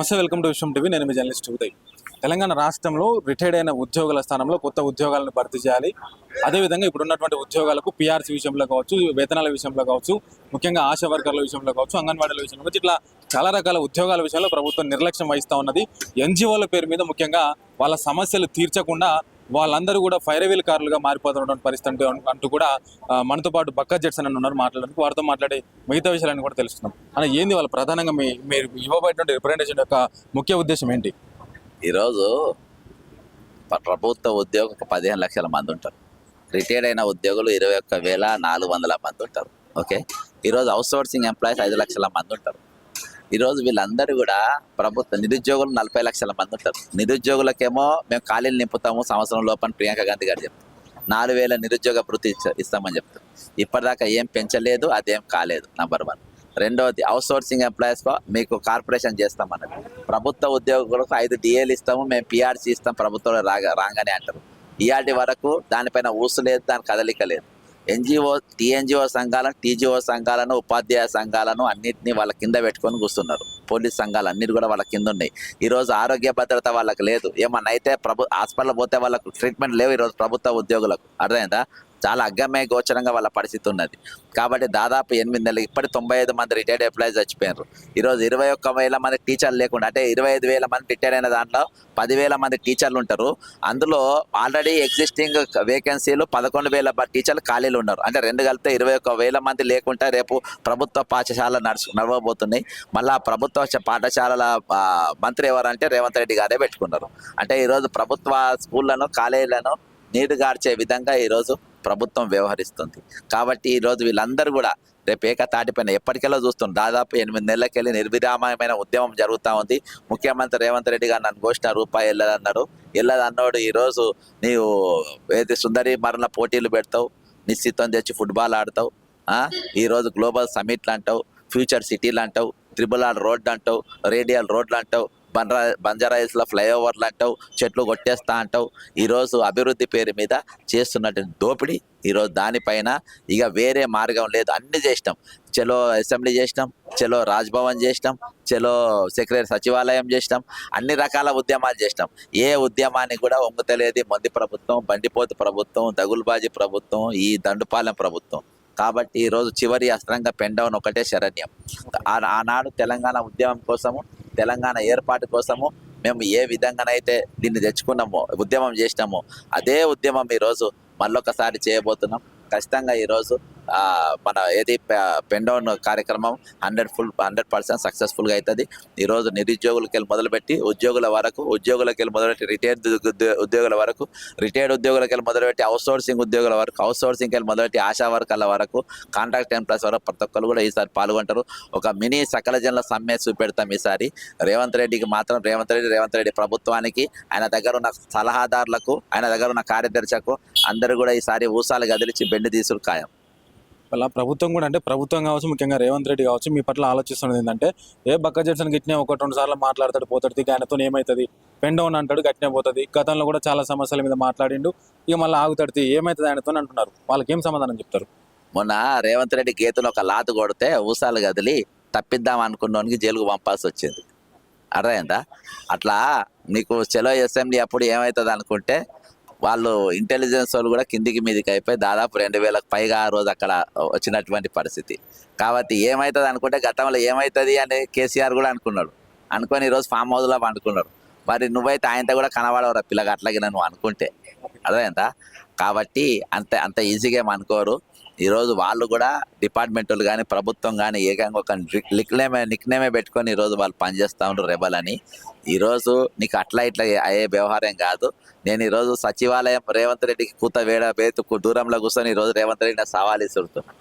నమస్తే, welcome to Vishwam TV. నేను మీ journalist Uday. Telangana రాష్ట్రంలో రిటైర్డ్ అయిన ఉద్యోగుల స్థానంలో కొత్త ఉద్యోగాలను భర్తీ చేయాలి. అదేవిధంగా ఇప్పుడున్నటువంటి ఉద్యోగాలకు పీఆర్సీ విషయంలో కావచ్చు, వేతనాల విషయంలో కావచ్చు, ముఖ్యంగా ఆశా వర్కర్ల విషయంలో కావచ్చు, అంగన్వాడీల విషయంలో కావచ్చు, ఇట్లా చాలా రకాల ఉద్యోగాల విషయంలో ప్రభుత్వం నిర్లక్ష్యం వహిస్తూ ఉన్నది. ఎన్జిఓల పేరు మీద ముఖ్యంగా వాళ్ళ సమస్యలు తీర్చకుండా వాళ్ళందరూ కూడా ఫైర్వీల్ కార్లుగా మారిపోతున్నటువంటి పరిస్థితి అంటూ కూడా మనతో పాటు బక్కా జెట్సన్ అని ఉన్నారు మాట్లాడడానికి. వారితో మాట్లాడే మిగతా విషయాలను కూడా తెలుస్తున్నాం. అని ఏంది వాళ్ళ ప్రధానంగా మీరు ఇవ్వబడినటువంటి రిప్రజెంటేషన్ యొక్క ముఖ్య ఉద్దేశం ఏంటి? ఈరోజు ప్రభుత్వ ఉద్యోగం 15 లక్షల మంది ఉంటారు. రిటైర్డ్ అయిన ఉద్యోగులు 21,400 మంది ఉంటారు. ఓకే, ఈరోజు అవుట్ సోర్సింగ్ ఎంప్లాయీస్ 5 లక్షల మంది ఉంటారు. ఈరోజు వీళ్ళందరూ కూడా ప్రభుత్వ నిరుద్యోగులు 40 లక్షల మంది ఉంటారు. నిరుద్యోగులకేమో మేము ఖాళీలు నింపుతాము సంవత్సరం లోపల ప్రియాంక గాంధీ గారు చెప్తారు. 4,000 నిరుద్యోగ భృతి ఇస్తామని చెప్తారు. ఇప్పటిదాకా ఏం పెంచలేదు, అదేం కాలేదు. నంబర్ 1. రెండవది, అవుట్ సోర్సింగ్ ఎంప్లాయీస్ మీకు కార్పొరేషన్ చేస్తామన్నది. ప్రభుత్వ ఉద్యోగులకు 5 DAలు ఇస్తాము, మేము PRC ఇస్తాం ప్రభుత్వంలో రాగానే అంటారు. ఇయాటి వరకు దానిపైన ఊసు లేదు, దాని కదలిక లేదు. NGO, TNGO సంఘాలను, TGO సంఘాలను, ఉపాధ్యాయ సంఘాలను అన్నింటినీ వాళ్ళ కింద పెట్టుకొని కూర్చున్నారు. పోలీస్ సంఘాలు అన్నిటి కూడా వాళ్ళ కింద ఉన్నాయి. ఈరోజు ఆరోగ్య భద్రత వాళ్ళకి లేదు. ఏమన్నా అయితే హాస్పిటల్ పోతే వాళ్ళకు ట్రీట్మెంట్ లేవు ఈరోజు ప్రభుత్వ ఉద్యోగులకు. అర్థమైందా? చాలా అగ్గమ్య గోచరంగా వాళ్ళ పరిస్థితి ఉన్నది. కాబట్టి దాదాపు 8 నెలలు ఇప్పటి 95 మంది రిటైర్డ్ ఎంప్లాయీస్ చచ్చిపోయారు. ఈరోజు 21,000 మంది టీచర్లు లేకుండా, అంటే 25,000 మంది రిటైర్ అయిన దాంట్లో 10,000 మంది టీచర్లు ఉంటారు. అందులో ఆల్రెడీ ఎగ్జిస్టింగ్ వేకెన్సీలు 11,000 టీచర్లు ఖాళీలు ఉన్నారు. అంటే 2 కలిపితే 21,000 మంది లేకుండా రేపు ప్రభుత్వ పాఠశాల నడవబోతున్నాయి. మళ్ళీ ప్రభుత్వ పాఠశాలల మంత్రి ఎవరంటే రేవంత్ రెడ్డి గారే పెట్టుకున్నారు. అంటే ఈరోజు ప్రభుత్వ స్కూళ్లను, కాలేజీలను నీరుగార్చే విధంగా ఈరోజు ప్రభుత్వం వ్యవహరిస్తుంది. కాబట్టి ఈరోజు వీళ్ళందరూ కూడా రేపు ఏకతాటిపైన ఎప్పటికెల్లో చూస్తుంది. దాదాపు 8 నెలలకెళ్ళి నిర్విరామమైన ఉద్యమం జరుగుతూ ఉంది. ముఖ్యమంత్రి రేవంత్ రెడ్డి గారు నన్ను ఘోషణ రూపాయి వెళ్ళదన్నారు. వెళ్ళదన్నోడు ఈరోజు నీవు ఏది సుందరి మరణ పోటీలు పెడతావు, నిశ్చితం తెచ్చి ఫుట్బాల్ ఆడతావు, ఈరోజు గ్లోబల్ సమిట్లు అంటావు, ఫ్యూచర్ సిటీలు అంటావు, RRR రోడ్డు అంటావు, రేడియల్ రోడ్లు అంటావు, బంజారాయిల్స్లో ఫ్లైఓవర్లు అంటావు, చెట్లు కొట్టేస్తా అంటావు. ఈరోజు అభివృద్ధి పేరు మీద చేస్తున్నటువంటి దోపిడీ. ఈరోజు దానిపైన ఇక వేరే మార్గం లేదు. అన్ని చేసినాం. చలో అసెంబ్లీ చేసినాం, చలో రాజ్భవన్ చేసినాం, చలో సెక్రటరీ సచివాలయం చేసినాం, అన్ని రకాల ఉద్యమాలు చేసినాం. ఏ ఉద్యమాన్ని కూడా ఒంగుతలేదు మొండి ప్రభుత్వం, బండిపోతు ప్రభుత్వం, దగులుబాజీ ప్రభుత్వం, ఈ దండుపాలెం ప్రభుత్వం. కాబట్టి ఈరోజు చివరి అస్త్రంగా పెండవన్ ఒకటే శరణ్యం. ఆనాడు తెలంగాణ ఉద్యమం కోసము, తెలంగాణ ఏర్పాటు కోసము మేము ఏ విధంగానైతే దీన్ని తెచ్చుకున్నామో, ఉద్యమం చేసినామో, అదే ఉద్యమం ఈరోజు మళ్ళొకసారి చేయబోతున్నాం. ఖచ్చితంగా ఈరోజు మన ఏది పెండౌన్ కార్యక్రమం 100% సక్సెస్ఫుల్గా అవుతుంది. ఈరోజు నిరుద్యోగులకి వెళ్ళి మొదలుపెట్టి ఉద్యోగుల వరకు, ఉద్యోగులకి వెళ్ళి మొదలుపెట్టి రిటైర్డ్ ఉద్యోగుల వరకు, రిటైర్డ్ ఉద్యోగులకి వెళ్ళి మొదలుపెట్టి అవుట్ సోర్సింగ్ ఉద్యోగుల వరకు, అవుట్ సోర్సింగ్కి వెళ్ళి మొదలుపెట్టి ఆశా వర్కర్ల వరకు, కాంట్రాక్ట్ ఎంప్లాయీస్ వరకు ప్రతి ఒక్కరు కూడా ఈసారి పాల్గొంటారు. ఒక మినీ సకల జనుల సమ్మె చూపెడతాం ఈసారి. రేవంత్ రెడ్డికి మాత్రం రేవంత్ రెడ్డి ప్రభుత్వానికి, ఆయన దగ్గర ఉన్న సలహాదారులకు, ఆయన దగ్గర ఉన్న కార్యదర్శకు అందరూ కూడా ఈసారి ఊసాలు గదిలిచి బెండి తీసుడు ఖాయం. వాళ్ళ ప్రభుత్వం కూడా, అంటే ప్రభుత్వం కావచ్చు, ముఖ్యంగా రేవంత్ రెడ్డి కావచ్చు, మీ పట్ల ఆలోచిస్తున్నది ఏంటంటే, బక్కా జెట్సన్ గిట్నే 1-2 సార్లు మాట్లాడతాడు, పోతాడు, ఆయనతో ఏమవుతుంది, పెండౌన్ అంటాడు, గట్టినే పోతుంది. గతంలో కూడా చాలా సమస్యల మీద మాట్లాడిండు, ఇక మళ్ళీ ఆగుతాడు, ఏమవుతుంది ఆయనతో అంటున్నారు. వాళ్ళకి ఏం సమాధానం చెప్తారు? మొన్న రేవంత్ రెడ్డి గేతులు ఒక లాతు కొడితే ఊసాలు గదిలి తప్పిద్దాం అనుకున్నోనికి జైలుకు పంపాల్సి వచ్చింది. అర్థమైందా? అట్లా నీకు చలో అసెంబ్లీ అప్పుడు ఏమవుతుంది అనుకుంటే, వాళ్ళు ఇంటెలిజెన్స్ వాళ్ళు కూడా కిందికి మీదికి అయిపోయి దాదాపు 2,000కు పైగా ఆ రోజు అక్కడ వచ్చినటువంటి పరిస్థితి. కాబట్టి ఏమవుతుంది అనుకుంటే, గతంలో ఏమవుతుంది అని కేసీఆర్ కూడా అనుకున్నాడు. అనుకొని ఈరోజు ఫామ్ హౌస్లో అనుకున్నాడు. మరి నువ్వైతే ఆయనతో కూడా కనబడవరా పిల్లగా, అట్లాగే నువ్వు అనుకుంటే. అర్థమైందా? కాబట్టి అంత ఈజీగా ఏమి అనుకోరు. ఈరోజు వాళ్ళు కూడా డిపార్ట్మెంట్లు కానీ ప్రభుత్వం కానీ ఏకంగా ఒక నిక్నేమే పెట్టుకొని ఈరోజు వాళ్ళు పనిచేస్తూ ఉంటారు, రెబల్ అని. ఈరోజు నీకు అట్లా ఇట్లా అయ్యే వ్యవహారం కాదు. నేను ఈరోజు సచివాలయం రేవంత్ రెడ్డికి బేతుకు దూరంలో కూర్చొని ఈరోజు రేవంత్ రెడ్డి నాకు సవాల్ ఇస్తున్నాను.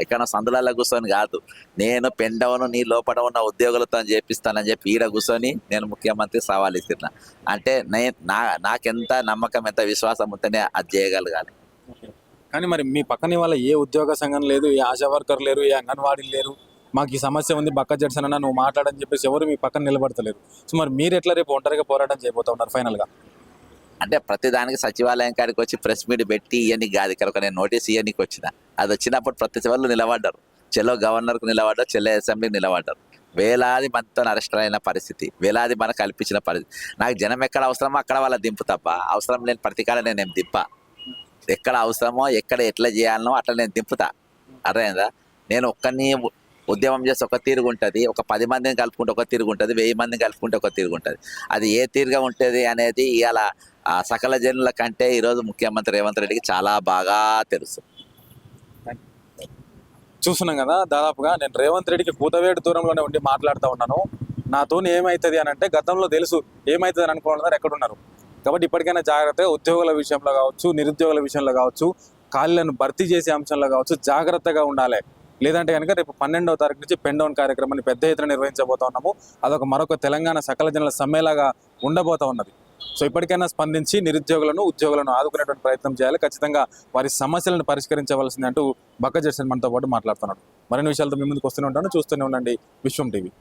ఇక్కడ సందులలో కూర్చొని కాదు, నేను పెండవను నీ లోపల ఉన్న ఉద్యోగులతో చేపిస్తానని చెప్పి ఈడ కూర్చొని నేను ముఖ్యమంత్రి సవాల్ ఇస్తున్నా. అంటే నాకెంత నమ్మకం, ఎంత విశ్వాసం ఉంటేనే అది చేయగలగాలి. కానీ మరి మీ పక్కన వాళ్ళ ఏ ఉద్యోగ సంఘం లేదు, ఏ ఆశా వర్కర్ లేరు, ఏ అంగన్వాడీలు లేరు, మాకు ఈ సమస్య ఉంది బక్కా జెట్సన్ అన్న నువ్వు మాట్లాడని చెప్పేసి ఎవరు మీ పక్కన నిలబడతలేరు. సో మరి మీరు ఎట్లా రేపు ఒంటరిగా పోరాటం చేయబోతా ఉన్నారు ఫైనల్గా? అంటే ప్రతిదానికి సచివాలయం కాడికి వచ్చి ప్రెస్ మీట్ పెట్టి ఇవన్నీ కాదు. ఇక్కడ నేను నోటీస్ ఇవన్నీకి వచ్చిన, అది వచ్చినప్పుడు ప్రతి వాళ్ళు నిలబడ్డారు. చెల్లో గవర్నర్కు నిలబడ్డారు, చెల్లె అసెంబ్లీకి నిలబడ్డారు. వేలాది మందితో అరెస్ట్ అయిన పరిస్థితి, వేలాది మనకు కల్పించిన పరిస్థితి. నాకు జనం ఎక్కడ అవసరమో అక్కడ వాళ్ళ దింపు తప్ప అవసరం లేని ప్రతికాడ నేనేం దింపా. ఎక్కడ అవసరమో ఎక్కడ ఎట్లా చేయాలనో అట్లా నేను దింపుతా. అర్థమైందా? నేను ఒక్కరిని ఉద్యమం చేస్తే ఒక తీరుగు ఉంటుంది, ఒక 10 మందిని కలుపుకుంటే ఒక తీరుగు ఉంటుంది, 1000 మందిని కలుపుకుంటే ఒక తీరుగు ఉంటుంది. అది ఏ తీరుగా ఉంటుంది అనేది ఇవాళ సకల జనుల కంటే ఈరోజు ముఖ్యమంత్రి రేవంత్ రెడ్డికి చాలా బాగా తెలుసు. చూస్తున్నాం కదా, దాదాపుగా నేను రేవంత్ రెడ్డికి కూతవేటు దూరంలోనే ఉండి మాట్లాడుతూ ఉన్నాను. నాతో ఏమవుతుంది అని అంటే గతంలో తెలుసు ఏమవుతుంది అని అనుకున్నారు ఎక్కడున్నారు. కాబట్టి ఇప్పటికైనా జాగ్రత్తగా ఉద్యోగుల విషయంలో కావచ్చు, నిరుద్యోగుల విషయంలో కావచ్చు, ఖాళీలను భర్తీ చేసే అంశంలో కావచ్చు జాగ్రత్తగా ఉండాలి. లేదంటే కనుక రేపు 12వ తారీఖు నుంచి పెన్ డౌన్ కార్యక్రమాన్ని పెద్ద ఎత్తున నిర్వహించబోతా ఉన్నాము. అదొక మరొక తెలంగాణ సకల జనుల సమ్మెలాగా ఉండబోతా ఉన్నది. సో ఇప్పటికైనా స్పందించి నిరుద్యోగులను ఉద్యోగులను ఆదుకునేటువంటి ప్రయత్నం చేయాలి. ఖచ్చితంగా వారి సమస్యలను పరిష్కరించవలసింది అంటూ బక్క జడ్సన్ మనతో పాటు మాట్లాడుతున్నాడు. మరిన్ని విషయాలతో మీ ముందుకు వస్తూనే ఉంటాను. చూస్తూనే ఉండండి విశ్వం టీవీ.